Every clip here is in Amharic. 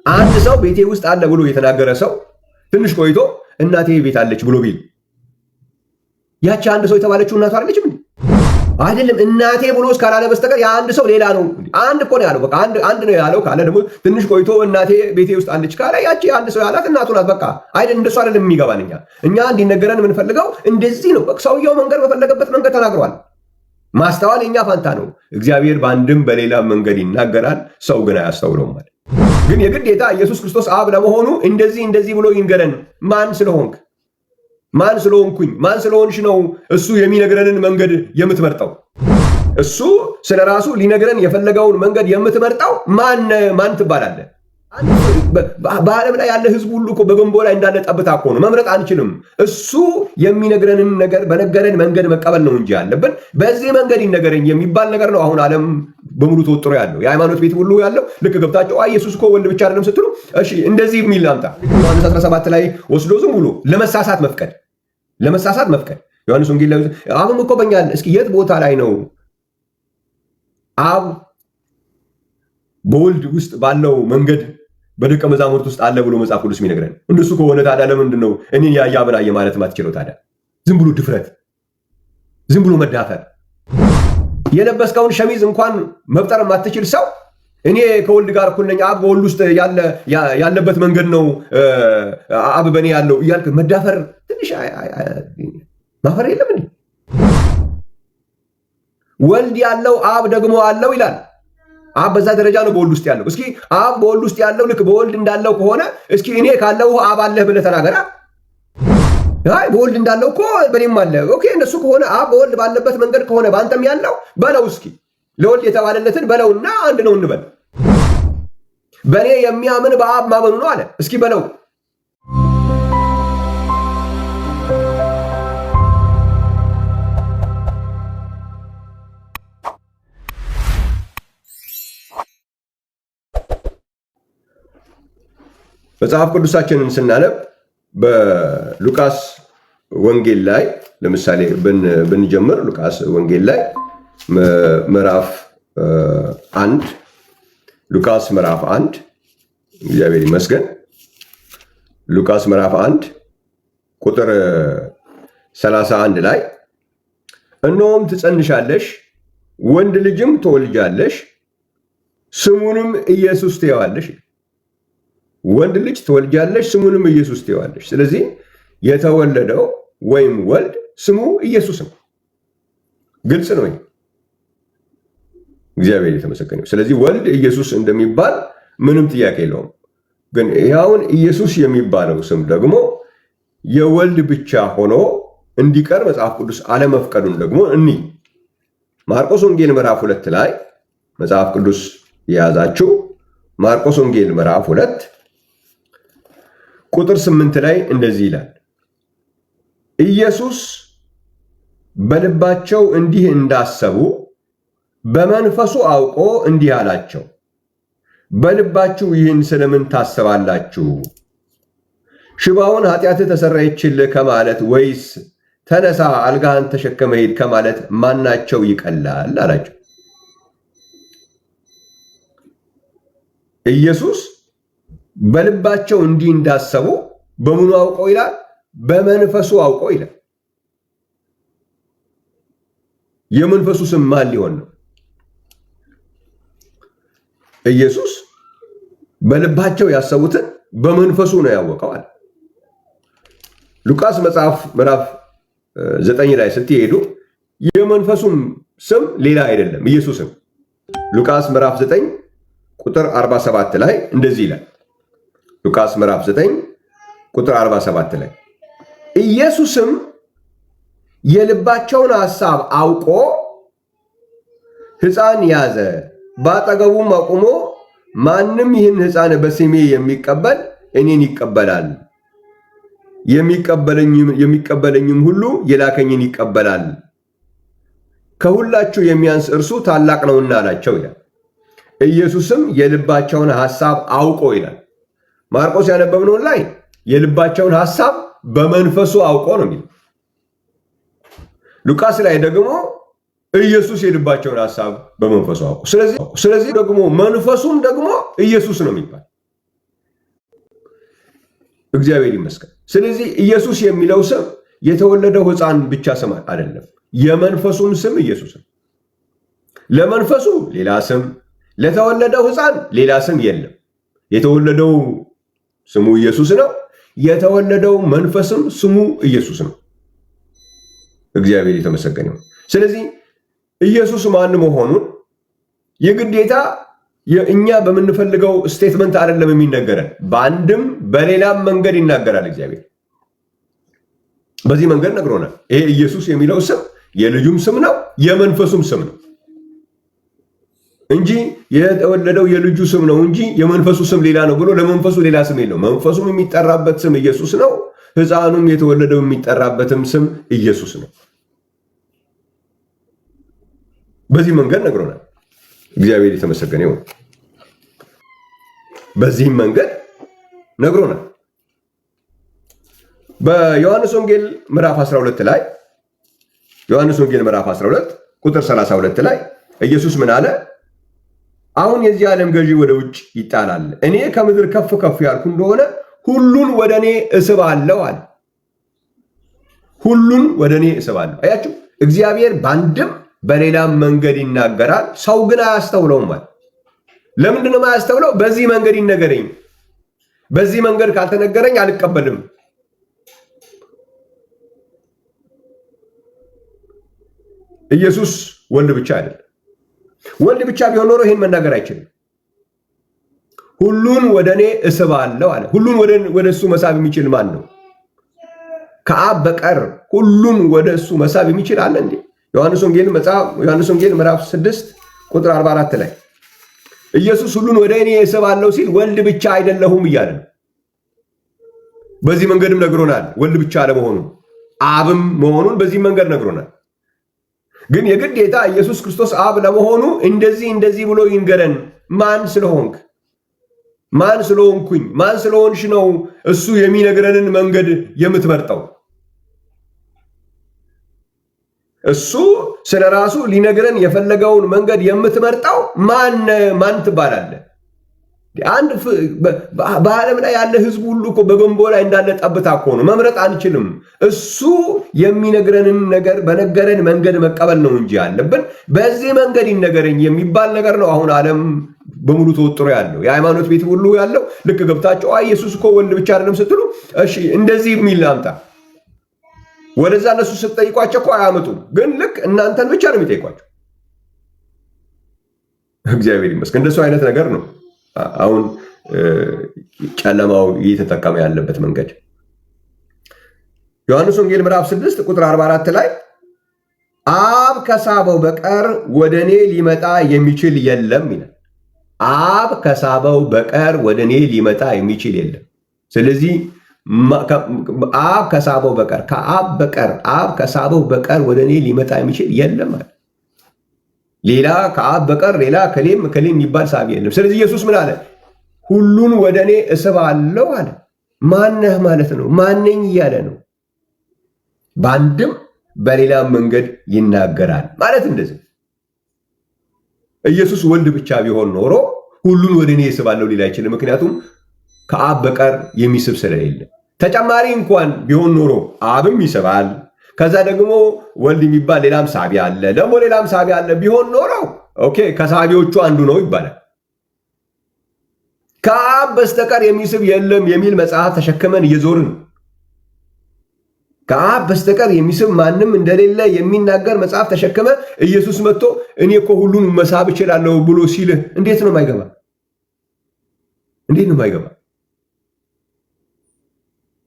አንድ ሰው ቤቴ ውስጥ አለ ብሎ የተናገረ ሰው ትንሽ ቆይቶ እናቴ ቤት አለች ብሎ ቢል ያቺ አንድ ሰው የተባለችው እናቱ አይደለችም? አይደለም። እናቴ ብሎ እስካላለ በስተቀር የአንድ ሰው ሌላ ነው። አንድ እኮ ነው ያለው። በቃ አንድ ነው ያለው ካለ ደግሞ ትንሽ ቆይቶ እናቴ ቤቴ ውስጥ አለች ካለ ያቺ አንድ ሰው ያላት እናቱ ናት። በቃ አይደል? እንደሱ አይደለም የሚገባን። እኛ እንዲነገረን የምንፈልገው እንደዚህ ነው። በቃ ሰውየው መንገድ በፈለገበት መንገድ ተናግሯል። ማስተዋል የኛ ፋንታ ነው። እግዚአብሔር በአንድም በሌላ መንገድ ይናገራል፣ ሰው ግን አያስተውለውም ማለት። ግን የግዴታ ኢየሱስ ክርስቶስ አብ ለመሆኑ እንደዚህ ብሎ ይንገረን። ማን ስለሆንክ፣ ማን ስለሆንኩኝ፣ ማን ስለሆንሽ ነው እሱ የሚነግረንን መንገድ የምትመርጠው? እሱ ስለራሱ ሊነግረን የፈለገውን መንገድ የምትመርጠው ማን ትባላለህ? በዓለም ላይ ያለ ህዝብ ሁሉ እኮ በገንቦ ላይ እንዳለ ጠብታ እኮ ነው። መምረጥ አንችልም። እሱ የሚነግረንን ነገር በነገረን መንገድ መቀበል ነው እንጂ ያለብን በዚህ መንገድ ይነገረኝ የሚባል ነገር ነው አሁን ዓለም በሙሉ ተወጥሮ ያለው። የሃይማኖት ቤት ሁሉ ያለው ልክ ገብታቸው ኢየሱስ እኮ ወልድ ብቻ አይደለም ስትሉ፣ እሺ እንደዚህ የሚል አምጣ። ዮሐንስ 17 ላይ ወስዶ ዝም ብሎ ለመሳሳት መፍቀድ ዮሐንስ ወንጌል ላይ አሁን እኮ በእኛ እስኪ የት ቦታ ላይ ነው አብ በወልድ ውስጥ ባለው መንገድ በደቀ መዛሙርት ውስጥ አለ ብሎ መጽሐፍ ቅዱስ የሚነግረን? እንደሱ ከሆነ ታዲያ ለምንድን ነው እኔን ያየ አብን አየ ማለት ማትችለው? ታዲያ ዝም ብሎ ድፍረት፣ ዝም ብሎ መዳፈር። የለበስከውን ሸሚዝ እንኳን መፍጠር የማትችል ሰው እኔ ከወልድ ጋር እኩል ነኝ፣ አብ በወልድ ውስጥ ያለበት መንገድ ነው አብ በእኔ ያለው እያልክ መዳፈር ትንሽ ማፈር የለም እንዴ? ወልድ ያለው አብ ደግሞ አለው ይላል። አብ በዛ ደረጃ ነው በወልድ ውስጥ ያለው። እስኪ አብ በወልድ ውስጥ ያለው ልክ በወልድ እንዳለው ከሆነ እስኪ እኔ ካለው አብ አለህ ብለህ ተናገራ። አይ በወልድ እንዳለው እኮ በኔም አለ። ኦኬ እንደሱ ከሆነ አብ በወልድ ባለበት መንገድ ከሆነ በአንተም ያለው በለው። እስኪ ለወልድ የተባለለትን በለውና አንድ ነው እንበል። በእኔ የሚያምን በአብ ማመኑ ነው አለ። እስኪ በለው። መጽሐፍ ቅዱሳችንን ስናነብ በሉቃስ ወንጌል ላይ ለምሳሌ ብንጀምር ሉቃስ ወንጌል ላይ ምዕራፍ 1 ሉቃስ ምዕራፍ 1 እግዚአብሔር ይመስገን። ሉቃስ ምዕራፍ 1 ቁጥር 31 ላይ እነሆም ትጸንሻለሽ፣ ወንድ ልጅም ትወልጃለሽ፣ ስሙንም ኢየሱስ ትይዋለሽ። ወንድ ልጅ ትወልጃለሽ፣ ስሙንም ኢየሱስ ትይዋለሽ። ስለዚህ የተወለደው ወይም ወልድ ስሙ ኢየሱስ ነው። ግልጽ ነው። እግዚአብሔር የተመሰገነው። ስለዚህ ወልድ ኢየሱስ እንደሚባል ምንም ጥያቄ የለውም። ግን ያውን ኢየሱስ የሚባለው ስም ደግሞ የወልድ ብቻ ሆኖ እንዲቀር መጽሐፍ ቅዱስ አለመፍቀዱን ደግሞ ማርቆስ ወንጌል ምዕራፍ 2 ላይ መጽሐፍ ቅዱስ የያዛችሁ ማርቆስ ወንጌል ምዕራፍ 2 ቁጥር 8 ላይ እንደዚህ ይላል፣ ኢየሱስ በልባቸው እንዲህ እንዳሰቡ በመንፈሱ አውቆ እንዲህ አላቸው፣ በልባችሁ ይህን ስለምን ታስባላችሁ? ሽባውን ኃጢአትህ ተሰረየችልህ ከማለት ወይስ ተነሳ አልጋህን ተሸክመ ሂድ ከማለት ማናቸው ይቀላል አላቸው። ኢየሱስ በልባቸው እንዲህ እንዳሰቡ በምኑ አውቀው ይላል? በመንፈሱ አውቀው ይላል። የመንፈሱ ስም ማን ሊሆን ነው? ኢየሱስ በልባቸው ያሰቡትን በመንፈሱ ነው ያወቀው አለ። ሉቃስ መጽሐፍ ምዕራፍ 9 ላይ ስትሄዱ የመንፈሱም ስም ሌላ አይደለም ኢየሱስም። ሉቃስ ምዕራፍ 9 ቁጥር 47 ላይ እንደዚህ ይላል። ሉቃስ ምዕራፍ 9 ቁጥር 47 ላይ ኢየሱስም የልባቸውን ሐሳብ አውቆ ሕፃን ያዘ፣ በአጠገቡም አቁሞ ማንም ይህን ሕፃን በስሜ የሚቀበል እኔን ይቀበላል፣ የሚቀበለኝም ሁሉ የላከኝን ይቀበላል፣ ከሁላችሁ የሚያንስ እርሱ ታላቅ ነውና አላቸው ይላል። ኢየሱስም የልባቸውን ሐሳብ አውቆ ይላል። ማርቆስ ያነበብነው ላይ የልባቸውን ሐሳብ በመንፈሱ አውቆ ነው የሚለው። ሉቃስ ላይ ደግሞ ኢየሱስ የልባቸውን ሐሳብ በመንፈሱ አውቆ። ስለዚህ ደግሞ መንፈሱም ደግሞ ኢየሱስ ነው የሚባል። እግዚአብሔር ይመስገን። ስለዚህ ኢየሱስ የሚለው ስም የተወለደው ሕፃን ብቻ ስም አይደለም፣ የመንፈሱም ስም ኢየሱስ ነው። ለመንፈሱ ሌላ ስም፣ ለተወለደው ሕፃን ሌላ ስም የለም። የተወለደው ስሙ ኢየሱስ ነው። የተወለደው መንፈስም ስሙ ኢየሱስ ነው። እግዚአብሔር የተመሰገነ ይሁን። ስለዚህ ኢየሱስ ማን መሆኑን የግዴታ እኛ በምንፈልገው ስቴትመንት አይደለም የሚነገረን፣ በአንድም በሌላም መንገድ ይናገራል እግዚአብሔር። በዚህ መንገድ ነግሮናል። ይሄ ኢየሱስ የሚለው ስም የልጁም ስም ነው፣ የመንፈሱም ስም ነው እንጂ የተወለደው የልጁ ስም ነው እንጂ የመንፈሱ ስም ሌላ ነው ብሎ ለመንፈሱ ሌላ ስም የለው። መንፈሱም የሚጠራበት ስም ኢየሱስ ነው። ሕፃኑም የተወለደው የሚጠራበትም ስም ኢየሱስ ነው። በዚህ መንገድ ነግሮናል። እግዚአብሔር የተመሰገነ ይሁን። በዚህም መንገድ ነግሮናል። በዮሐንስ ወንጌል ምዕራፍ 12 ላይ ዮሐንስ ወንጌል ምዕራፍ 12 ቁጥር 32 ላይ ኢየሱስ ምን አለ? አሁን የዚህ ዓለም ገዢ ወደ ውጭ ይጣላል። እኔ ከምድር ከፍ ከፍ ያልኩ እንደሆነ ሁሉን ወደ እኔ እስባለሁ አለ። ሁሉን ወደ እኔ እስባለሁ። አያችሁ፣ እግዚአብሔር በአንድም በሌላም መንገድ ይናገራል። ሰው ግን አያስተውለውም ማለት። ለምንድን ነው የማያስተውለው? በዚህ መንገድ ይነገረኝ፣ በዚህ መንገድ ካልተነገረኝ አልቀበልም። ኢየሱስ ወልድ ብቻ አይደለም። ወልድ ብቻ ቢሆን ኖሮ ይሄን መናገር አይችልም። ሁሉን ወደ እኔ እስባለሁ አለ። ሁሉን ወደ እሱ መሳብ የሚችል ማን ነው? ከአብ በቀር ሁሉን ወደ እሱ መሳብ የሚችል አለ እንዴ? ዮሐንስ ወንጌል ምዕራፍ 6 ቁጥር 44 ላይ ኢየሱስ ሁሉን ወደ እኔ እስባለሁ ሲል ወልድ ብቻ አይደለሁም እያለ ነው። በዚህ መንገድም ነግሮናል። ወልድ ብቻ አለመሆኑን አብም መሆኑን በዚህ መንገድ ነግሮናል። ግን የግዴታ ኢየሱስ ክርስቶስ አብ ለመሆኑ እንደዚህ ብሎ ይንገረን። ማን ስለሆንክ፣ ማን ስለሆንኩኝ፣ ማን ስለሆንሽ ነው እሱ የሚነግረንን መንገድ የምትመርጠው? እሱ ስለ ራሱ ሊነግረን የፈለገውን መንገድ የምትመርጠው ማን ትባላለህ? አንድ በዓለም ላይ ያለ ህዝብ ሁሉ እኮ በገንቦ ላይ እንዳለ ጠብታ እኮ ነው። መምረጥ አንችልም። እሱ የሚነግረንን ነገር በነገረን መንገድ መቀበል ነው እንጂ ያለብን በዚህ መንገድ ይነገረኝ የሚባል ነገር ነው አሁን ዓለም በሙሉ ተወጥሮ ያለው የሃይማኖት ቤት ሁሉ ያለው። ልክ ገብታቸው ኢየሱስ እኮ ወልድ ብቻ አይደለም ስትሉ፣ እሺ እንደዚህ የሚል አምጣ። ወደዛ እነሱ ስትጠይቋቸው እኮ አያመጡም። ግን ልክ እናንተን ብቻ ነው የሚጠይቋቸው። እግዚአብሔር ይመስገን። እንደሱ አይነት ነገር ነው አሁን ጨለማው እየተጠቀመ ያለበት መንገድ። ዮሐንስ ወንጌል ምዕራፍ 6 ቁጥር 44 ላይ አብ ከሳበው በቀር ወደ እኔ ሊመጣ የሚችል የለም ይላል። አብ ከሳበው በቀር ወደ እኔ ሊመጣ የሚችል የለም። ስለዚህ አብ ከሳበው በቀር ከአብ በቀር አብ ከሳበው በቀር ወደ እኔ ሊመጣ የሚችል የለም ማለት ሌላ ከአብ በቀር ሌላ ከሌም የሚባል ሳቢ የለም። ስለዚህ ኢየሱስ ምን አለ? ሁሉን ወደ እኔ እስባለሁ አለ። ማነህ ማለት ነው? ማነኝ እያለ ነው። በአንድም በሌላም መንገድ ይናገራል ማለት እንደዚህ። ኢየሱስ ወልድ ብቻ ቢሆን ኖሮ ሁሉን ወደ እኔ እስባለሁ ሊል አይችልም። ምክንያቱም ከአብ በቀር የሚስብ ስለሌለ። ተጨማሪ እንኳን ቢሆን ኖሮ አብም ይስባል፣ ከዛ ደግሞ ወልድ የሚባል ሌላም ሳቢ አለ፣ ደግሞ ሌላም ሳቢ አለ ቢሆን ኖሮ ኦኬ ከሳቢዎቹ አንዱ ነው ይባላል። ከአብ በስተቀር የሚስብ የለም የሚል መጽሐፍ ተሸክመን እየዞርን ከአብ በስተቀር የሚስብ ማንም እንደሌለ የሚናገር መጽሐፍ ተሸክመ ኢየሱስ መጥቶ እኔ እኮ ሁሉን መሳብ እችላለሁ ብሎ ሲልህ እንዴት ነው የማይገባ? እንዴት ነው የማይገባ?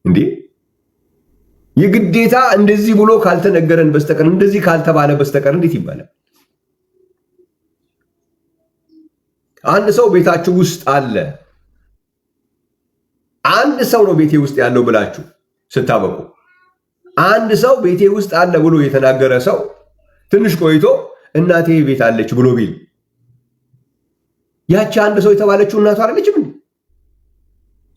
እንዴ የግዴታ እንደዚህ ብሎ ካልተነገረን በስተቀር እንደዚህ ካልተባለ በስተቀር እንዴት ይባላል? አንድ ሰው ቤታችሁ ውስጥ አለ። አንድ ሰው ነው ቤቴ ውስጥ ያለው ብላችሁ ስታበቁ አንድ ሰው ቤቴ ውስጥ አለ ብሎ የተናገረ ሰው ትንሽ ቆይቶ እናቴ ቤት አለች ብሎ ቢል ያቺ አንድ ሰው የተባለችው እናቱ አይደለችም እንዴ?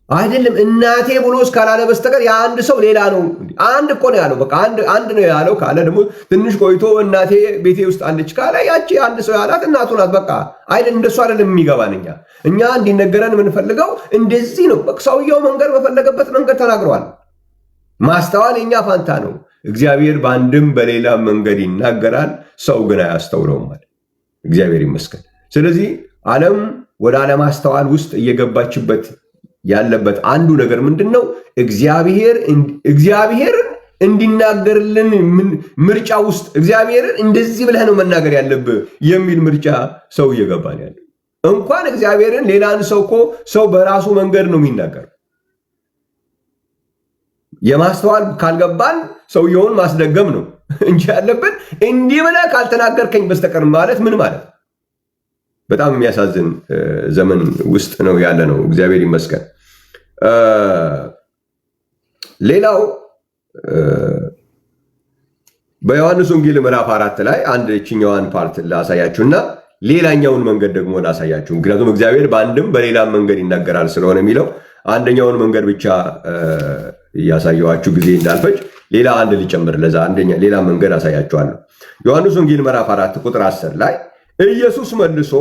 አይደለም። እናቴ ብሎ እስካላለ በስተቀር የአንድ ሰው ሌላ ነው። አንድ እኮ ነው ያለው። በቃ አንድ ነው ያለው ካለ ደግሞ ትንሽ ቆይቶ እናቴ ቤቴ ውስጥ አለች ካለ ያቺ አንድ ሰው ያላት እናቱ ናት። በቃ አይደል? እንደሱ አይደለም የሚገባን እኛ። እኛ እንዲነገረን የምንፈልገው እንደዚህ ነው። ሰውየው መንገድ በፈለገበት መንገድ ተናግረዋል። ማስተዋል የኛ ፋንታ ነው። እግዚአብሔር በአንድም በሌላ መንገድ ይናገራል፣ ሰው ግን አያስተውለውም ማለት እግዚአብሔር ይመስገን። ስለዚህ ዓለም ወደ አለማስተዋል ውስጥ እየገባችበት ያለበት አንዱ ነገር ምንድን ነው? እግዚአብሔርን እንዲናገርልን ምርጫ ውስጥ እግዚአብሔርን እንደዚህ ብለህ ነው መናገር ያለብህ የሚል ምርጫ ሰው እየገባ ነው ያለው። እንኳን እግዚአብሔርን ሌላን ሰው እኮ ሰው በራሱ መንገድ ነው የሚናገር። የማስተዋል ካልገባን ሰውየውን ማስደገም ነው እንጂ ያለብን እንዲህ ብለህ ካልተናገርከኝ በስተቀር ማለት ምን ማለት? በጣም የሚያሳዝን ዘመን ውስጥ ነው ያለ ነው። እግዚአብሔር ይመስገን። ሌላው በዮሐንስ ወንጌል ምዕራፍ 4 ላይ አንድ እችኛዋን ፓርት ላሳያችሁና ሌላኛውን መንገድ ደግሞ ላሳያችሁ። ምክንያቱም እግዚአብሔር በአንድም በሌላም መንገድ ይናገራል ስለሆነ የሚለው አንደኛውን መንገድ ብቻ እያሳየኋችሁ ጊዜ እንዳልፈጅ ሌላ አንድ ሊጨምር ለዛ አንደኛ ሌላ መንገድ አሳያችኋለሁ። ዮሐንስ ወንጌል ምዕራፍ 4 ቁጥር 10 ላይ ኢየሱስ መልሶ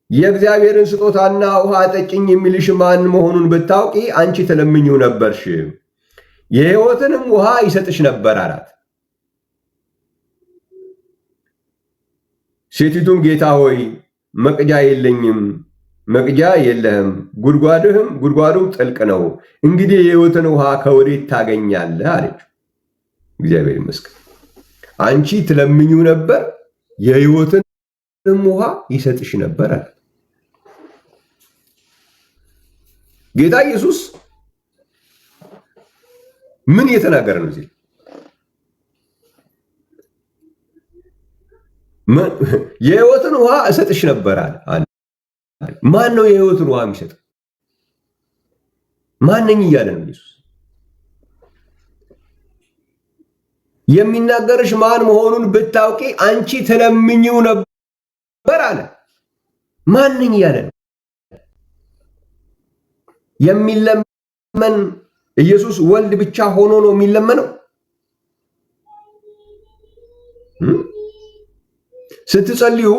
የእግዚአብሔርን ስጦታና ውሃ ጠጭኝ የሚልሽ ማን መሆኑን ብታውቂ አንቺ ትለምኚው ነበርሽ፣ የሕይወትንም ውሃ ይሰጥሽ ነበር አላት። ሴቲቱም ጌታ ሆይ መቅጃ የለኝም፣ መቅጃ የለህም፣ ጉድጓዱም ጥልቅ ነው፣ እንግዲህ የሕይወትን ውሃ ከወዴት ታገኛለህ አለች። እግዚአብሔር ይመስገን። አንቺ ትለምኚው ነበር፣ የሕይወትንም ውሃ ይሰጥሽ ነበር አለ። ጌታ ኢየሱስ ምን እየተናገረ ነው እዚህ? የሕይወትን ውሃ እሰጥሽ ነበር አለ። ማን ነው የሕይወትን ውሃ የሚሰጥ? ማንኝ እያለ ነው ኢየሱስ? የሚናገርሽ ማን መሆኑን ብታውቂ አንቺ ትለምኚው ነበር አለ። ማንኝ እያለ ነው? የሚለመን ኢየሱስ ወልድ ብቻ ሆኖ ነው የሚለመነው? ስትጸልዩ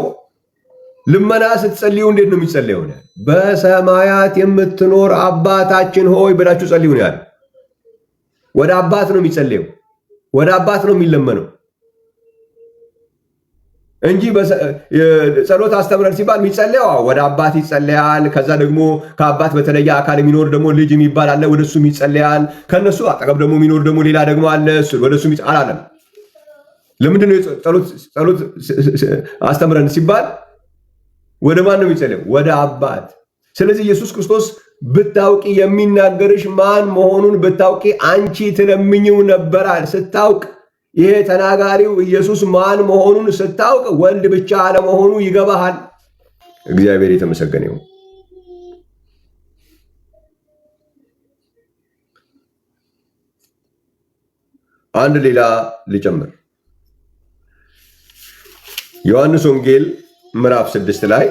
ልመና ስትጸልዩ እንዴት ነው የሚጸልየው? በሰማያት የምትኖር አባታችን ሆይ ብላችሁ ጸልዩ ነው ያለው። ወደ አባት ነው የሚጸልየው፣ ወደ አባት ነው የሚለመነው እንጂ ጸሎት አስተምረን ሲባል የሚጸልየው ወደ አባት ይጸልያል። ከዛ ደግሞ ከአባት በተለየ አካል የሚኖር ደግሞ ልጅ የሚባል አለ፣ ወደሱ ይጸልያል። ከነሱ አጠገብ ደግሞ የሚኖር ደግሞ ሌላ ደግሞ አለ፣ ወደሱ አላለም። ለምንድን ነው ጸሎት አስተምረን ሲባል ወደ ማን ነው የሚጸልየው? ወደ አባት። ስለዚህ ኢየሱስ ክርስቶስ ብታውቂ የሚናገርሽ ማን መሆኑን ብታውቂ አንቺ ትለምኚው ነበራል። ስታውቅ ይሄ ተናጋሪው ኢየሱስ ማን መሆኑን ስታውቅ ወልድ ብቻ አለመሆኑ ይገባሃል። እግዚአብሔር የተመሰገነ ይሁን። አንድ ሌላ ልጨምር። ዮሐንስ ወንጌል ምዕራፍ 6 ላይ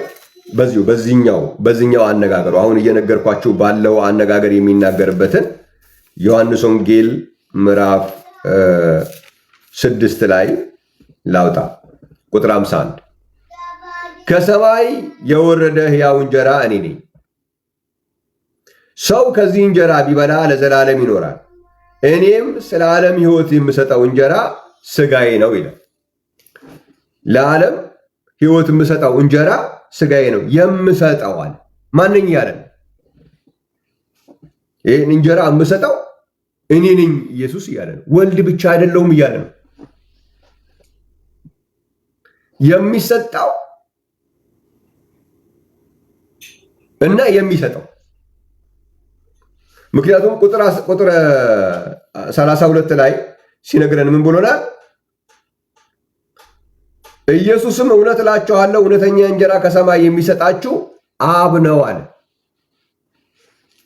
በዚህኛው አነጋገሩ አሁን እየነገርኳችሁ ባለው አነጋገር የሚናገርበትን ዮሐንስ ወንጌል ምዕራፍ 6 ላይ ላውጣ። ቁጥር 51 ከሰማይ የወረደ ሕያው እንጀራ እኔ ነኝ። ሰው ከዚህ እንጀራ ቢበላ ለዘላለም ይኖራል። እኔም ስለ ዓለም ሕይወት የምሰጠው እንጀራ ሥጋዬ ነው ይላል። ለዓለም ሕይወት የምሰጠው እንጀራ ሥጋዬ ነው። የምሰጠው አለ። ማንኝ እያለ ነው? ይህን እንጀራ የምሰጠው እኔ ነኝ ኢየሱስ እያለ ነው። ወልድ ብቻ አይደለሁም እያለ ነው። የሚሰጠው እና የሚሰጠው። ምክንያቱም ቁጥር 32 ላይ ሲነግረን ምን ብሎናል? ኢየሱስም እውነት እላችኋለሁ እውነተኛ እንጀራ ከሰማይ የሚሰጣችሁ አብ ነው አለ።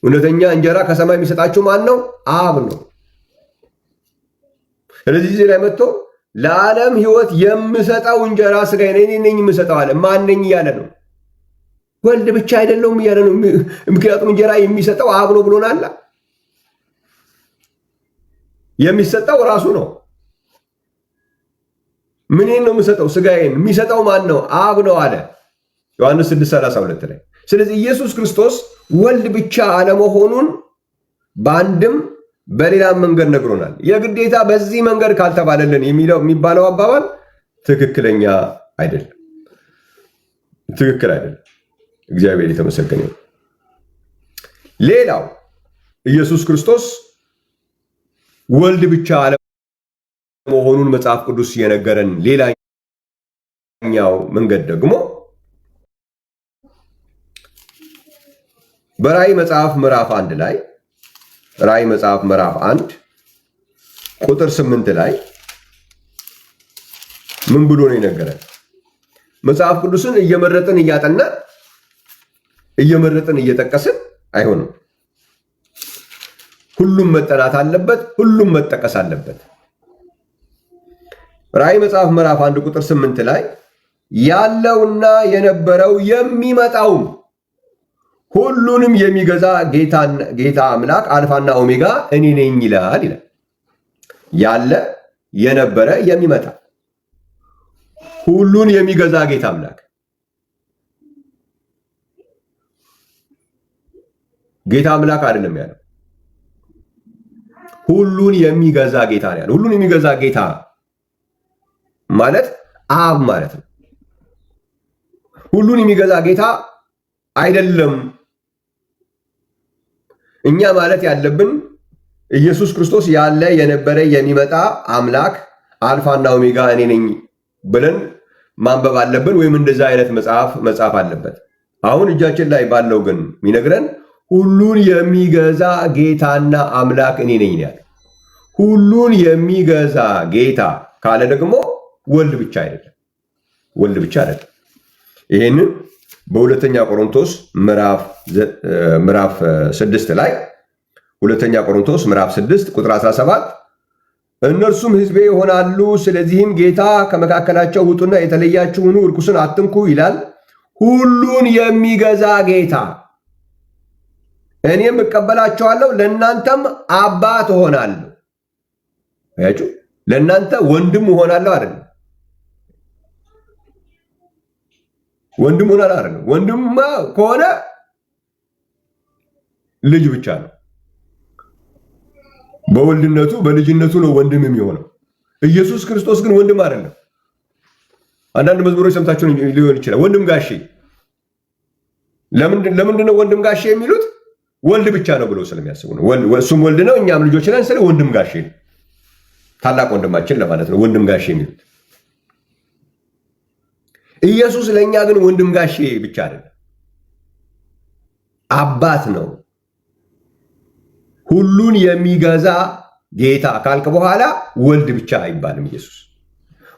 እውነተኛ እንጀራ ከሰማይ የሚሰጣችሁ ማን ነው? አብ ነው። ስለዚህ እዚህ ላይ መጥቶ ለዓለም ሕይወት የምሰጠው እንጀራ ሥጋዬ ነው፣ እኔ ነኝ የምሰጠው አለ። ማን ነኝ እያለ ነው? ወልድ ብቻ አይደለሁም እያለ ነው። ምክንያቱም እንጀራ የሚሰጠው አብ ነው ብሎናል። የሚሰጠው ራሱ ነው። ምንን ነው የምሰጠው? ሥጋዬን። የሚሰጠው ማን ነው? አብ ነው አለ ዮሐንስ 6:32 ላይ። ስለዚህ ኢየሱስ ክርስቶስ ወልድ ብቻ አለመሆኑን በአንድም በሌላም መንገድ ነግሮናል። የግዴታ በዚህ መንገድ ካልተባለልን የሚባለው አባባል ትክክለኛ አይደለም፣ ትክክል አይደለም። እግዚአብሔር የተመሰገነ ይሁን። ሌላው ኢየሱስ ክርስቶስ ወልድ ብቻ አለመሆኑን መጽሐፍ ቅዱስ የነገረን ሌላኛው መንገድ ደግሞ በራእይ መጽሐፍ ምዕራፍ 1 ላይ ራእይ መጽሐፍ ምዕራፍ 1 ቁጥር 8 ላይ ምን ብሎ ነው የነገረን? መጽሐፍ ቅዱስን እየመረጥን እያጠናን እየመረጥን እየጠቀስን አይሆንም። ሁሉም መጠናት አለበት፣ ሁሉም መጠቀስ አለበት። ራእይ መጽሐፍ ምዕራፍ 1 ቁጥር 8 ላይ ያለውና የነበረው የሚመጣውም ሁሉንም የሚገዛ ጌታ አምላክ አልፋና ኦሜጋ እኔ ነኝ ይላል። ያለ የነበረ የሚመጣ ሁሉን የሚገዛ ጌታ አምላክ ጌታ አምላክ አይደለም ያለው፣ ሁሉን የሚገዛ ጌታ ነው ያለው። ሁሉን የሚገዛ ጌታ ማለት አብ ማለት ነው። ሁሉን የሚገዛ ጌታ አይደለም። እኛ ማለት ያለብን ኢየሱስ ክርስቶስ ያለ የነበረ የሚመጣ አምላክ አልፋና ኦሜጋ እኔ ነኝ ብለን ማንበብ አለብን፣ ወይም እንደዛ አይነት መጽሐፍ አለበት። አሁን እጃችን ላይ ባለው ግን የሚነግረን ሁሉን የሚገዛ ጌታና አምላክ እኔ ነኝ ያለ። ሁሉን የሚገዛ ጌታ ካለ ደግሞ ወልድ ብቻ አይደለም፣ ወልድ ብቻ አይደለም። ይሄንን በሁለተኛ ቆሮንቶስ ምዕራፍ 6 ላይ ሁለተኛ ቆሮንቶስ ምዕራፍ 6 ቁጥር 17 እነርሱም ሕዝቤ ይሆናሉ፣ ስለዚህም ጌታ ከመካከላቸው ውጡና የተለያችሁ ሁኑ፣ ርኩስን አትንኩ ይላል። ሁሉን የሚገዛ ጌታ እኔም እቀበላቸዋለሁ፣ ለእናንተም አባት እሆናለሁ። አያችሁ፣ ለእናንተ ወንድም እሆናለሁ አይደለም፣ ወንድም ሆናል አይደለም። ወንድምማ ከሆነ ልጅ ብቻ ነው። በወልድነቱ በልጅነቱ ነው ወንድም የሚሆነው። ኢየሱስ ክርስቶስ ግን ወንድም አይደለም። አንዳንድ መዝሙሮች ሰምታችሁ ሊሆን ይችላል። ወንድም ጋሼ። ለምንድን ነው ወንድም ጋሼ የሚሉት? ወልድ ብቻ ነው ብለው ስለሚያስቡ ነው። እሱም ወልድ ነው፣ እኛም ልጆች ነን። ስለ ወንድም ጋሼ ነው፣ ታላቅ ወንድማችን ለማለት ነው ወንድም ጋሼ የሚሉት። ኢየሱስ ለእኛ ግን ወንድም ጋሼ ብቻ አይደለም፣ አባት ነው። ሁሉን የሚገዛ ጌታ ካልክ በኋላ ወልድ ብቻ አይባልም። ኢየሱስ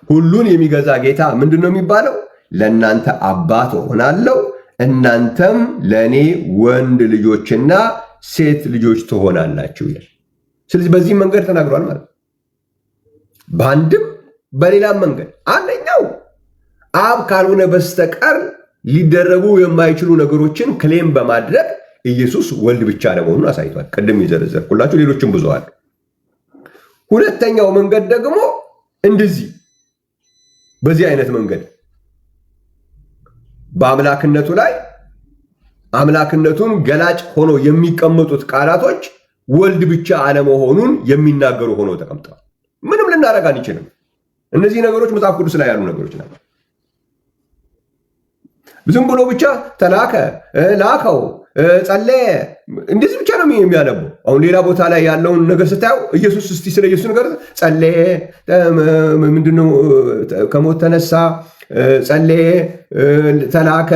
ሁሉን የሚገዛ ጌታ ምንድን ነው የሚባለው? ለእናንተ አባት ሆናለሁ፣ እናንተም ለእኔ ወንድ ልጆችና ሴት ልጆች ትሆናላችሁ ይላል። ስለዚህ በዚህ መንገድ ተናግሯል ማለት ነው። በአንድም በሌላም መንገድ አንደኛው አብ ካልሆነ በስተቀር ሊደረጉ የማይችሉ ነገሮችን ክሌም በማድረግ ኢየሱስ ወልድ ብቻ ለመሆኑን አሳይቷል። ቅድም የዘረዘርኩላችሁ ሌሎችም ብዙ አሉ። ሁለተኛው መንገድ ደግሞ እንደዚህ በዚህ አይነት መንገድ በአምላክነቱ ላይ አምላክነቱን ገላጭ ሆኖ የሚቀመጡት ቃላቶች ወልድ ብቻ አለመሆኑን የሚናገሩ ሆኖ ተቀምጠዋል። ምንም ልናደርግ አንችልም። እነዚህ ነገሮች መጽሐፍ ቅዱስ ላይ ያሉ ነገሮች ናቸው። ዝም ብሎ ብቻ ተላከ፣ ላከው፣ ጸለየ እንደዚህ ብቻ ነው የሚያነበው። አሁን ሌላ ቦታ ላይ ያለውን ነገር ስታየው ኢየሱስ እስቲ ስለ ኢየሱስ ነገር ጸለየ፣ ምንድነው ከሞት ተነሳ፣ ጸለየ፣ ተላከ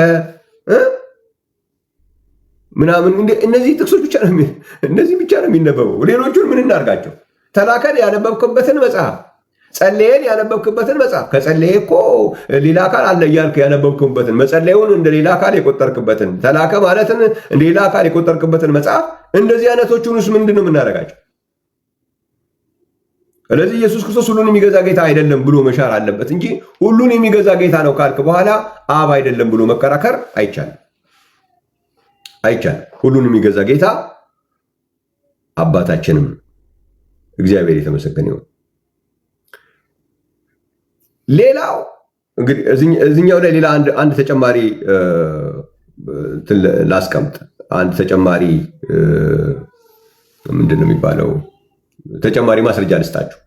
ምናምን እነዚህ ጥቅሶች ብቻ ነው እነዚህ ብቻ ነው የሚነበበው። ሌሎቹን ምን እናርጋቸው? ተላከን ያነበብክበትን መጽሐፍ፣ ጸለየን ያነበብክበትን መጽሐፍ፣ ከጸለየ እኮ ሌላ አካል አለ እያልክ ያነበብክበትን መጸለዩን እንደ ሌላ አካል የቆጠርክበትን፣ ተላከ ማለትን እንደ ሌላ አካል የቆጠርክበትን መጽሐፍ፣ እንደዚህ አይነቶቹንስ ምንድን ነው የምናደርጋቸው? ስለዚህ ኢየሱስ ክርስቶስ ሁሉን የሚገዛ ጌታ አይደለም ብሎ መሻር አለበት እንጂ ሁሉን የሚገዛ ጌታ ነው ካልክ በኋላ አብ አይደለም ብሎ መከራከር አይቻልም። ሁሉን የሚገዛ ጌታ አባታችንም እግዚአብሔር የተመሰገነ ይሁን። ሌላው እንግዲህ እዚህኛው ላይ ሌላ አንድ ተጨማሪ ላስቀምጥ። አንድ ተጨማሪ ምንድን ነው የሚባለው ተጨማሪ ማስረጃ ልስጣችሁ።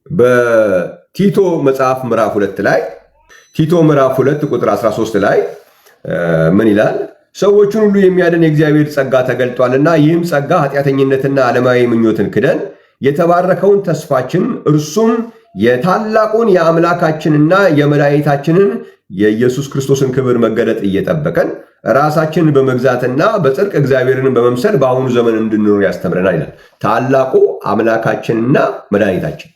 በቲቶ መጽሐፍ ምዕራፍ 2 ላይ ቲቶ ምዕራፍ 2 ቁጥር 13 ላይ ምን ይላል? ሰዎችን ሁሉ የሚያድን የእግዚአብሔር ጸጋ ተገልጧልና ይህም ጸጋ ኃጢአተኝነትና ዓለማዊ ምኞትን ክደን የተባረከውን ተስፋችን እርሱም የታላቁን የአምላካችንና የመድኃኒታችንን የኢየሱስ ክርስቶስን ክብር መገለጥ እየጠበቀን ራሳችንን በመግዛትና በጽድቅ እግዚአብሔርን በመምሰል በአሁኑ ዘመን እንድንኖር ያስተምረናል ይላል። ታላቁ አምላካችንና መድኃኒታችን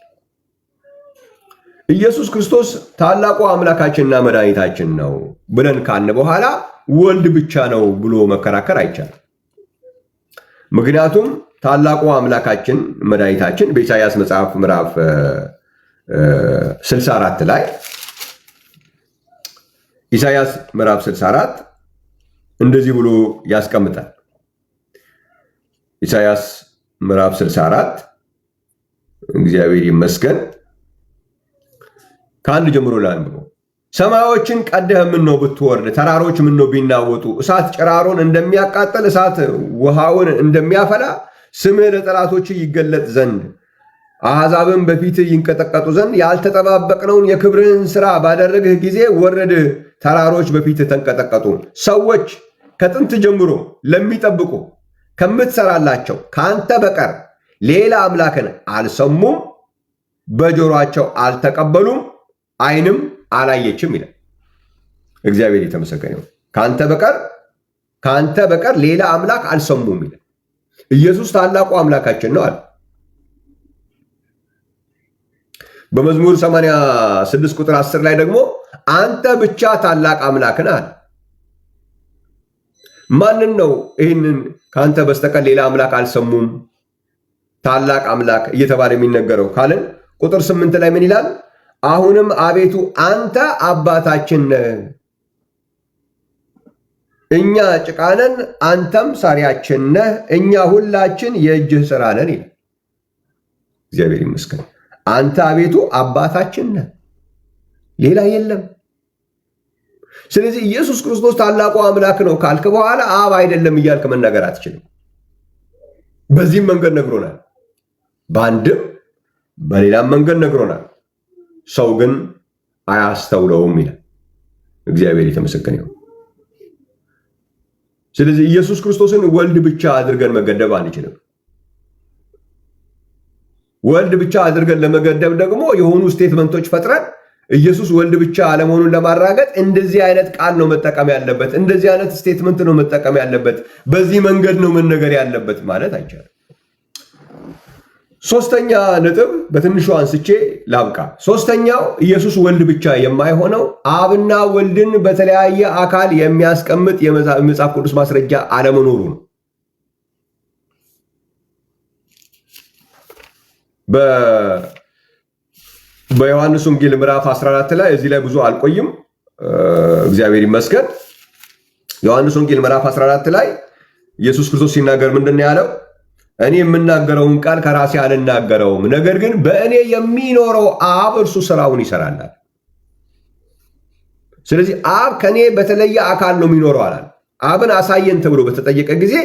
ኢየሱስ ክርስቶስ ታላቁ አምላካችንና መድኃኒታችን ነው ብለን ካልን በኋላ ወልድ ብቻ ነው ብሎ መከራከር አይቻልም። ምክንያቱም ታላቁ አምላካችን መድኃኒታችን በኢሳይያስ መጽሐፍ ምዕራፍ 64 ላይ ኢሳይያስ ምዕራፍ 64 እንደዚህ ብሎ ያስቀምጣል። ኢሳይያስ ምዕራፍ 64 እግዚአብሔር ይመስገን ከአንድ ጀምሮ ላንብበው። ሰማዮችን ቀደህ ምነው ብትወርድ፣ ተራሮች ምነው ቢናወጡ፣ እሳት ጭራሮን እንደሚያቃጥል እሳት ውሃውን እንደሚያፈላ ስምህ ለጠላቶች ይገለጥ ዘንድ አሕዛብን በፊት ይንቀጠቀጡ ዘንድ ያልተጠባበቅነውን የክብርህን ሥራ ባደረግህ ጊዜ ወረድህ፣ ተራሮች በፊት ተንቀጠቀጡ። ሰዎች ከጥንት ጀምሮ ለሚጠብቁ ከምትሰራላቸው ከአንተ በቀር ሌላ አምላክን አልሰሙም፣ በጆሮአቸው አልተቀበሉም፣ ዓይንም አላየችም ይላል። እግዚአብሔር የተመሰገነ ይሁን። ከአንተ በቀር ሌላ አምላክ አልሰሙም ይላል። ኢየሱስ ታላቁ አምላካችን ነው አለ። በመዝሙር 86 ቁጥር 10 ላይ ደግሞ አንተ ብቻ ታላቅ አምላክ ነህ አለ። ማንን ነው ይህንን ከአንተ በስተቀር ሌላ አምላክ አልሰሙም ታላቅ አምላክ እየተባለ የሚነገረው ካልን ቁጥር 8 ላይ ምን ይላል? አሁንም አቤቱ አንተ አባታችን ነህ፣ እኛ ጭቃ ነን፣ አንተም ሠሪያችን ነህ፣ እኛ ሁላችን የእጅህ ሥራ ነን ይላል። እግዚአብሔር ይመስገን። አንተ አቤቱ አባታችን ነህ፣ ሌላ የለም። ስለዚህ ኢየሱስ ክርስቶስ ታላቁ አምላክ ነው ካልክ በኋላ አብ አይደለም እያልክ መናገር አትችልም። በዚህም መንገድ ነግሮናል፣ በአንድም በሌላም መንገድ ነግሮናል። ሰው ግን አያስተውለውም ይላል። እግዚአብሔር የተመሰገነ ይሁን። ስለዚህ ኢየሱስ ክርስቶስን ወልድ ብቻ አድርገን መገደብ አንችልም። ወልድ ብቻ አድርገን ለመገደብ ደግሞ የሆኑ ስቴትመንቶች ፈጥረን ኢየሱስ ወልድ ብቻ አለመሆኑን ለማረጋገጥ እንደዚህ አይነት ቃል ነው መጠቀም ያለበት፣ እንደዚህ አይነት ስቴትመንት ነው መጠቀም ያለበት፣ በዚህ መንገድ ነው መነገር ያለበት ማለት አይቻልም። ሶስተኛ ነጥብ በትንሹ አንስቼ ላብቃ። ሶስተኛው ኢየሱስ ወልድ ብቻ የማይሆነው አብና ወልድን በተለያየ አካል የሚያስቀምጥ የመጽሐፍ ቅዱስ ማስረጃ አለመኖሩ ነው። በዮሐንስ ወንጌል ምዕራፍ 14 ላይ እዚህ ላይ ብዙ አልቆይም፣ እግዚአብሔር ይመስገን። ዮሐንስ ወንጌል ምዕራፍ 14 ላይ ኢየሱስ ክርስቶስ ሲናገር ምንድን ነው ያለው? እኔ የምናገረውን ቃል ከራሴ አልናገረውም፣ ነገር ግን በእኔ የሚኖረው አብ እርሱ ስራውን ይሰራል። ስለዚህ አብ ከኔ በተለየ አካል ነው የሚኖረው አላል። አብን አሳየን ተብሎ በተጠየቀ ጊዜ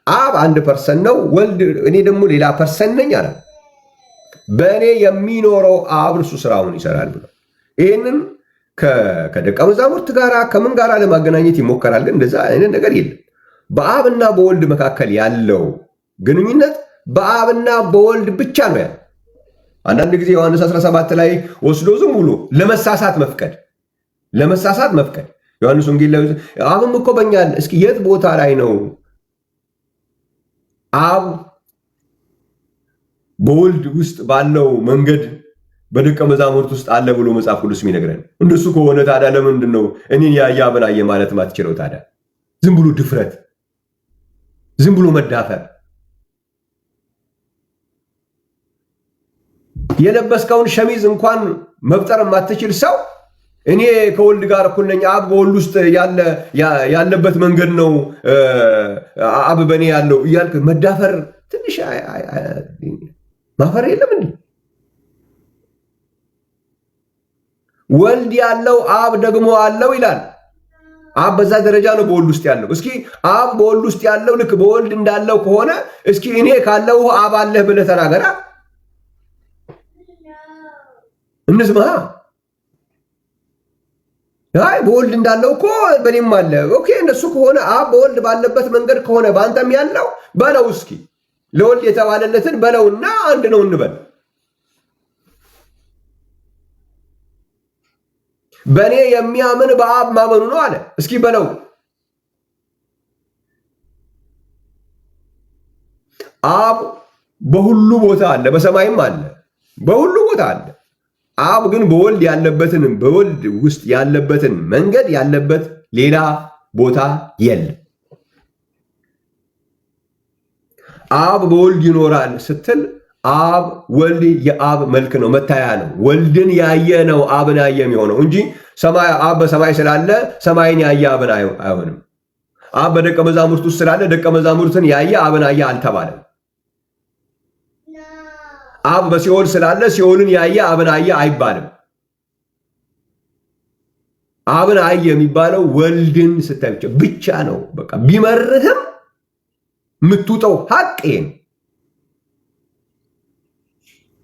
አብ አንድ ፐርሰን ነው፣ ወልድ እኔ ደግሞ ሌላ ፐርሰን ነኝ አላል። በእኔ የሚኖረው አብ እርሱ ስራውን ይሰራል ብሎ ይህንን ከደቀ መዛሙርት ጋር ከምን ጋር ለማገናኘት ይሞከራል። ግን እንደዛ አይነት ነገር የለም። በአብና በወልድ መካከል ያለው ግንኙነት በአብና በወልድ ብቻ ነው ያለው። አንዳንድ ጊዜ ዮሐንስ 17 ላይ ወስዶ ዝም ብሎ ለመሳሳት መፍቀድ ዮሐንስ ወንጌል ላይ አብም እኮ በእኛ አለ። እስኪ የት ቦታ ላይ ነው አብ በወልድ ውስጥ ባለው መንገድ በደቀ መዛሙርት ውስጥ አለ ብሎ መጽሐፍ ቅዱስ የሚነግረን? እንደሱ ከሆነ ታዲያ ለምንድን ነው እኔን ያየ አብን አየ ማለት ማትችለው? ታዲያ ዝም ብሎ ድፍረት፣ ዝም ብሎ መዳፈር። የለበስከውን ሸሚዝ እንኳን መብጠር የማትችል ሰው እኔ ከወልድ ጋር እኩል ነኝ፣ አብ በወልድ ውስጥ ያለበት መንገድ ነው አብ በእኔ ያለው እያልክ መዳፈር ትንሽ ማፈር የለም እንዴ? ወልድ ያለው አብ ደግሞ አለው ይላል። አብ በዛ ደረጃ ነው በወልድ ውስጥ ያለው። እስኪ አብ በወልድ ውስጥ ያለው ልክ በወልድ እንዳለው ከሆነ እስኪ እኔ ካለው አብ አለህ ብለህ ተናገራ እንስማ። አይ በወልድ እንዳለው እኮ በኔም አለ። ኦኬ እንደሱ ከሆነ አብ በወልድ ባለበት መንገድ ከሆነ በአንተም ያለው በለው። እስኪ ለወልድ የተባለለትን በለውና አንድ ነው እንበል። በእኔ የሚያምን በአብ ማመኑ ነው አለ። እስኪ በለው። አብ በሁሉ ቦታ አለ፣ በሰማይም አለ፣ በሁሉ ቦታ አለ። አብ ግን በወልድ ያለበትን በወልድ ውስጥ ያለበትን መንገድ ያለበት ሌላ ቦታ የለም። አብ በወልድ ይኖራል ስትል አብ ወልድ የአብ መልክ ነው፣ መታያ ነው። ወልድን ያየ ነው አብን ያየ የሚሆነው እንጂ አብ በሰማይ ስላለ ሰማይን ያየ አብን አይሆንም። አብ በደቀ መዛሙርት ውስጥ ስላለ ደቀ መዛሙርትን ያየ አብን አየ አልተባለም። አብ በሲኦል ስላለ ሲኦልን ያየ አብን አየ አይባልም። አብን አየ የሚባለው ወልድን ስታይ ብቻ ነው። በቃ ቢመርህም የምትውጠው ሀቅ ይሄ ነው።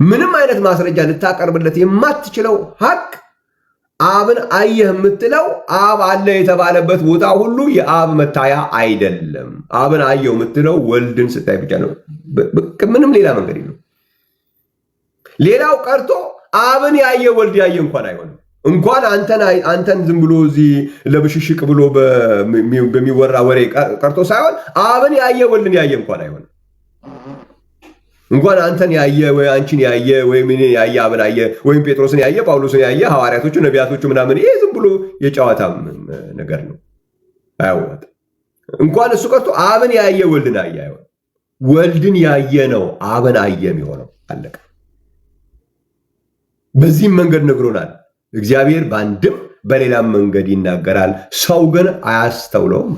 ምንም አይነት ማስረጃ ልታቀርብለት የማትችለው ሀቅ አብን አየህ የምትለው አብ አለ የተባለበት ቦታ ሁሉ የአብ መታያ አይደለም። አብን አየው የምትለው ወልድን ስታይ ብቻ ነው። ምንም ሌላ መንገድ የለው። ሌላው ቀርቶ አብን ያየ ወልድ ያየ እንኳን አይሆንም። እንኳን አንተን ዝም ብሎ እዚህ ለብሽሽቅ ብሎ በሚወራ ወሬ ቀርቶ ሳይሆን አብን ያየ ወልድን ያየ እንኳን አይሆንም። እንኳን አንተን ያየ ወይ አንቺን ያየ ወይም እኔን ያየ አብን አየ ወይም ጴጥሮስን ያየ ጳውሎስን ያየ ሐዋርያቶቹ ነቢያቶቹ ምናምን ይሄ ዝም ብሎ የጨዋታ ነገር ነው፣ አያዋጣም። እንኳን እሱ ቀርቶ አብን ያየ ወልድን አየ አይሆን። ወልድን ያየ ነው አብን አየ የሚሆነው። አለቀ። በዚህም መንገድ ነግሮናል። እግዚአብሔር በአንድም በሌላም መንገድ ይናገራል፣ ሰው ግን አያስተውለውም።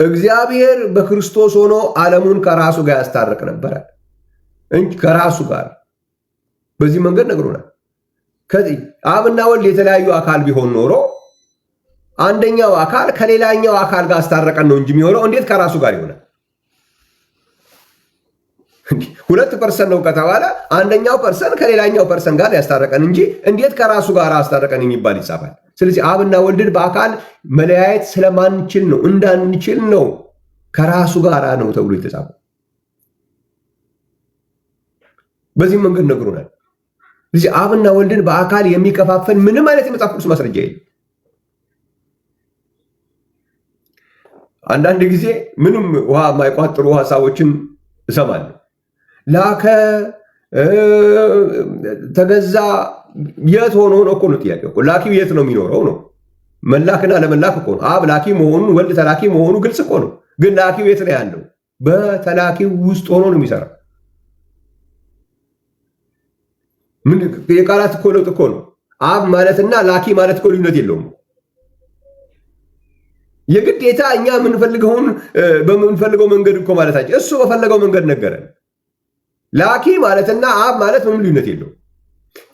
እግዚአብሔር በክርስቶስ ሆኖ ዓለሙን ከራሱ ጋር ያስታርቅ ነበረ እንጂ ከራሱ ጋር በዚህ መንገድ ነግሮናል። አብና ወልድ የተለያዩ አካል ቢሆን ኖሮ አንደኛው አካል ከሌላኛው አካል ጋር አስታረቀን ነው እንጂ የሚሆነው እንዴት ከራሱ ጋር ይሆናል? 2% ነው ከተባለ አንደኛው ፐርሰን ከሌላኛው ፐርሰን ጋር ያስታረቀን እንጂ እንዴት ከራሱ ጋር አስታረቀን የሚባል ይጻፋል። ስለዚህ አብና ወልድን በአካል መለያየት ስለማንችል ነው፣ እንዳንችል ነው ከራሱ ጋር ነው ተብሎ የተጻፈው። በዚህ መንገድ ነግሮናል። ስለዚህ አብና ወልድን በአካል የሚከፋፈል ምንም አይነት የመጽሐፍ ቅዱስ ማስረጃ የለም። አንዳንድ ጊዜ ምንም ውሃ የማይቋጥሩ ሀሳቦችን እሰማለሁ። ላከ፣ ተገዛ፣ የት ሆኖ ነው እኮ ነው ጥያቄው። ላኪው የት ነው የሚኖረው ነው። መላክና ለመላክ እኮ ነው። አብ ላኪ መሆኑን ወልድ ተላኪ መሆኑ ግልጽ እኮ ነው። ግን ላኪው የት ነው ያለው? በተላኪው ውስጥ ሆኖ ነው የሚሰራው። ምን የቃላት እኮ ለውጥ እኮ ነው። አብ ማለትና ላኪ ማለት እኮ ልዩነት የለውም። የግዴታ እኛ የምንፈልገውን በምንፈልገው መንገድ እኮ ማለታችን እሱ በፈለገው መንገድ ነገረን። ላኪ ማለትና አብ ማለት ምንም ልዩነት የለውም።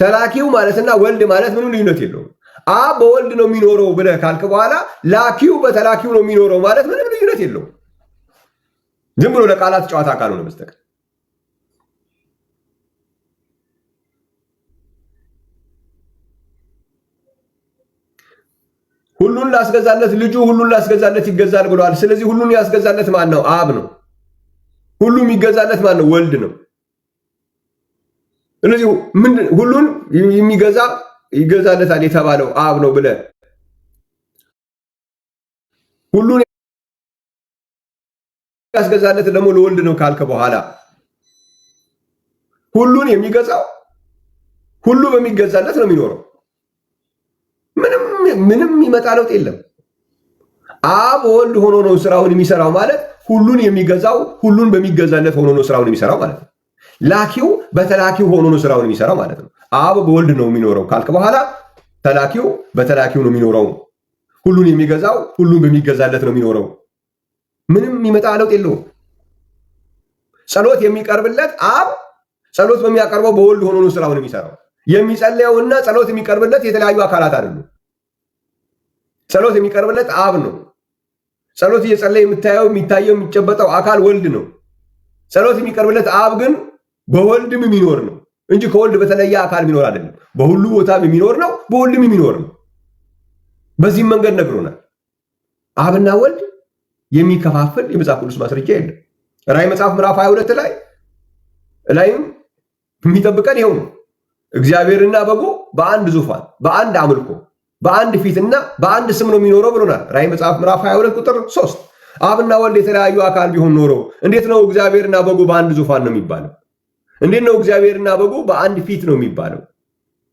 ተላኪው ማለትና ወልድ ማለት ምንም ልዩነት የለውም። አብ በወልድ ነው የሚኖረው ብለህ ካልክ በኋላ ላኪው በተላኪው ነው የሚኖረው ማለት ምንም ልዩነት የለውም። ዝም ብሎ ለቃላት ጨዋታ ካልሆነ በስተቀር ሁሉን ላስገዛለት ልጁ ሁሉን ላስገዛለት ይገዛል ብለዋል። ስለዚህ ሁሉን ያስገዛለት ማን ነው? አብ ነው። ሁሉ የሚገዛለት ማን ነው? ወልድ ነው። ስለዚህ ሁሉን የሚገዛ ይገዛለታል የተባለው አብ ነው ብለህ ሁሉን ያስገዛለት ደግሞ ለወልድ ነው ካልከ በኋላ ሁሉን የሚገዛው ሁሉ በሚገዛለት ነው የሚኖረው። ምንም የሚመጣ ለውጥ የለም። አብ ወልድ ሆኖ ነው ስራውን የሚሰራው ማለት ሁሉን የሚገዛው ሁሉን በሚገዛለት ሆኖ ነው ስራውን የሚሰራው ማለት ነው። ላኪው በተላኪው ሆኖ ነው ስራውን የሚሰራው ማለት ነው። አብ በወልድ ነው የሚኖረው ካልክ በኋላ ተላኪው በተላኪው ነው የሚኖረው። ሁሉን የሚገዛው ሁሉን በሚገዛለት ነው የሚኖረው። ምንም የሚመጣ ለውጥ የለውም። ጸሎት የሚቀርብለት አብ ጸሎት በሚያቀርበው በወልድ ሆኖ ነው ስራውን የሚሰራው። የሚጸልየውና ጸሎት የሚቀርብለት የተለያዩ አካላት አይደሉም። ጸሎት የሚቀርብለት አብ ነው። ጸሎት እየጸለየ የምታየው የሚታየው የሚጨበጠው አካል ወልድ ነው። ጸሎት የሚቀርብለት አብ ግን በወልድም የሚኖር ነው እንጂ ከወልድ በተለየ አካል የሚኖር አይደለም። በሁሉ ቦታም የሚኖር ነው፣ በወልድም የሚኖር ነው። በዚህም መንገድ ነግሮናል። አብና ወልድ የሚከፋፍል የመጽሐፍ ቅዱስ ማስረጃ የለም። ራዕይ መጽሐፍ ምዕራፍ 22 ላይም የሚጠብቀን ይኸው ነው። እግዚአብሔርና በጉ በአንድ ዙፋን፣ በአንድ አምልኮ፣ በአንድ ፊትና በአንድ ስም ነው የሚኖረው ብሎናል። ራዕይ መጽሐፍ ምዕራፍ 22 ቁጥር 3 አብና ወልድ የተለያዩ አካል ቢሆን ኖሮ እንዴት ነው እግዚአብሔርና በጉ በአንድ ዙፋን ነው የሚባለው? እንዴት ነው እግዚአብሔርና በጉ በአንድ ፊት ነው የሚባለው?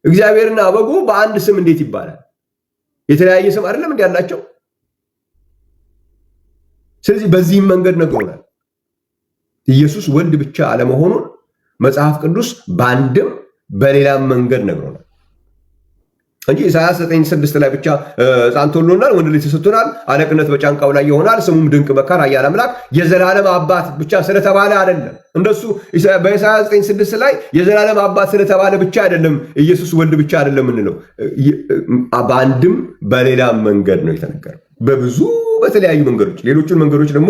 እግዚአብሔርና በጉ በአንድ ስም እንዴት ይባላል? የተለያየ ስም አይደለም እንዴ ያላቸው? ስለዚህ በዚህም መንገድ ነግሮናል። ኢየሱስ ወልድ ብቻ አለመሆኑን መጽሐፍ ቅዱስ በአንድም በሌላም መንገድ ነግሮናል እንጂ ኢሳይያስ 9:6 ላይ ብቻ ሕፃን ተወልዶልናል፣ ወንድ ልጅ ተሰጥቶናል፣ አለቅነት በጫንቃው ላይ ይሆናል፣ ስሙም ድንቅ መካር፣ ኃያል አምላክ፣ የዘላለም አባት ብቻ ስለተባለ አይደለም። እንደሱ በኢሳይያስ 9:6 ላይ የዘላለም አባት ስለተባለ ብቻ አይደለም ኢየሱስ ወልድ ብቻ አይደለም እንለው። በአንድም በሌላም መንገድ ነው የተነገረው፣ በብዙ በተለያዩ መንገዶች። ሌሎቹን መንገዶች ደግሞ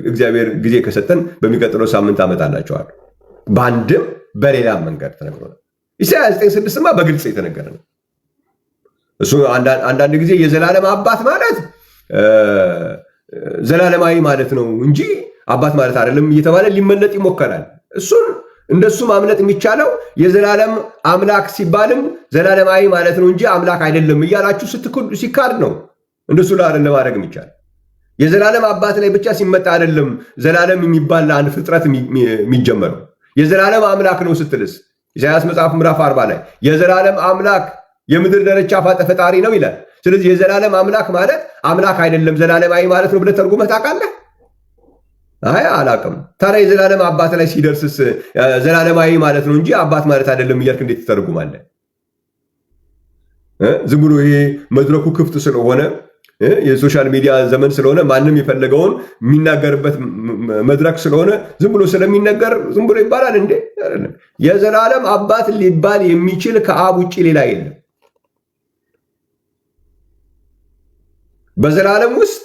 እግዚአብሔር ጊዜ ከሰጠን በሚቀጥለው ሳምንት አመጣላቸዋለሁ። በአንድም በሌላም መንገድ ተነግሮናል። ኢሳይያስ 9:6ማ በግልጽ የተነገረ ነው። እሱ አንዳንድ ጊዜ የዘላለም አባት ማለት ዘላለማዊ ማለት ነው እንጂ አባት ማለት አይደለም እየተባለ ሊመለጥ ይሞከራል። እሱን እንደሱ ማምለጥ የሚቻለው የዘላለም አምላክ ሲባልም ዘላለማዊ ማለት ነው እንጂ አምላክ አይደለም እያላችሁ ሲካድ ነው። እንደሱ ለማድረግ የሚቻል የዘላለም አባት ላይ ብቻ ሲመጣ አይደለም ዘላለም የሚባል ለአንድ ፍጥረት የሚጀመረው። የዘላለም አምላክ ነው ስትልስ ኢሳይያስ መጽሐፍ ምዕራፍ 40 ላይ የዘላለም አምላክ የምድር ዳርቻ ፈጣሪ ነው ይላል። ስለዚህ የዘላለም አምላክ ማለት አምላክ አይደለም ዘላለማዊ ማለት ነው ብለህ ተርጉመህ ታውቃለህ? አይ አላውቅም። ታዲያ የዘላለም አባት ላይ ሲደርስስ ዘላለማዊ ማለት ነው እንጂ አባት ማለት አይደለም እያልክ እንዴት ትተርጉማለህ? ዝም ብሎ ይሄ መድረኩ ክፍት ስለሆነ የሶሻል ሚዲያ ዘመን ስለሆነ ማንም የፈለገውን የሚናገርበት መድረክ ስለሆነ ዝም ብሎ ስለሚነገር ዝም ብሎ ይባላል እንዴ? የዘላለም አባት ሊባል የሚችል ከአብ ውጭ ሌላ የለም። በዘላለም ውስጥ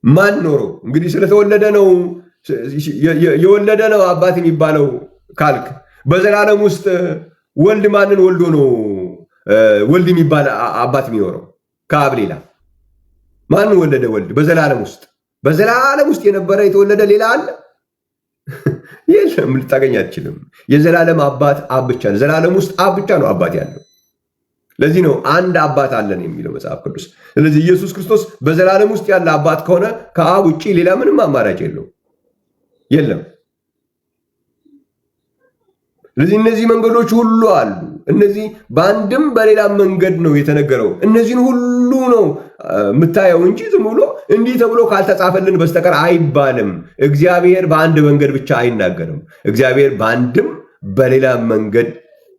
ማን ኖሮ እንግዲህ ስለተወለደ ነው የወለደ ነው አባት የሚባለው ካልክ፣ በዘላለም ውስጥ ወልድ ማንን ወልዶ ነው ወልድ የሚባል አባት የሚኖረው? ከአብ ሌላ ማን ወለደ? ወልድ በዘላለም ውስጥ የነበረ የተወለደ ሌላ አለ? የለም፣ ልታገኝ አትችልም። የዘላለም አባት አብ ብቻ ነው። ዘላለም ውስጥ አብ ብቻ ነው አባት ያለው። ለዚህ ነው አንድ አባት አለን የሚለው መጽሐፍ ቅዱስ። ስለዚህ ኢየሱስ ክርስቶስ በዘላለም ውስጥ ያለ አባት ከሆነ ከአብ ውጭ ሌላ ምንም አማራጭ የለም። ስለዚህ እነዚህ መንገዶች ሁሉ አሉ። እነዚህ በአንድም በሌላም መንገድ ነው የተነገረው። እነዚህን ሁሉ ነው የምታየው እንጂ ዝም ብሎ እንዲህ ተብሎ ካልተጻፈልን በስተቀር አይባልም። እግዚአብሔር በአንድ መንገድ ብቻ አይናገርም። እግዚአብሔር በአንድም በሌላም መንገድ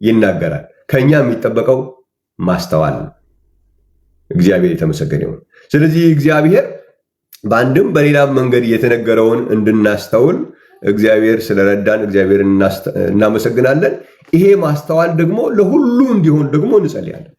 ይናገራል። ከኛ የሚጠበቀው ማስተዋል ነው። እግዚአብሔር የተመሰገነ ይሁን። ስለዚህ እግዚአብሔር በአንድም በሌላም መንገድ የተነገረውን እንድናስተውል እግዚአብሔር ስለረዳን እግዚአብሔር እናመሰግናለን። ይሄ ማስተዋል ደግሞ ለሁሉ እንዲሆን ደግሞ እንጸልያለን።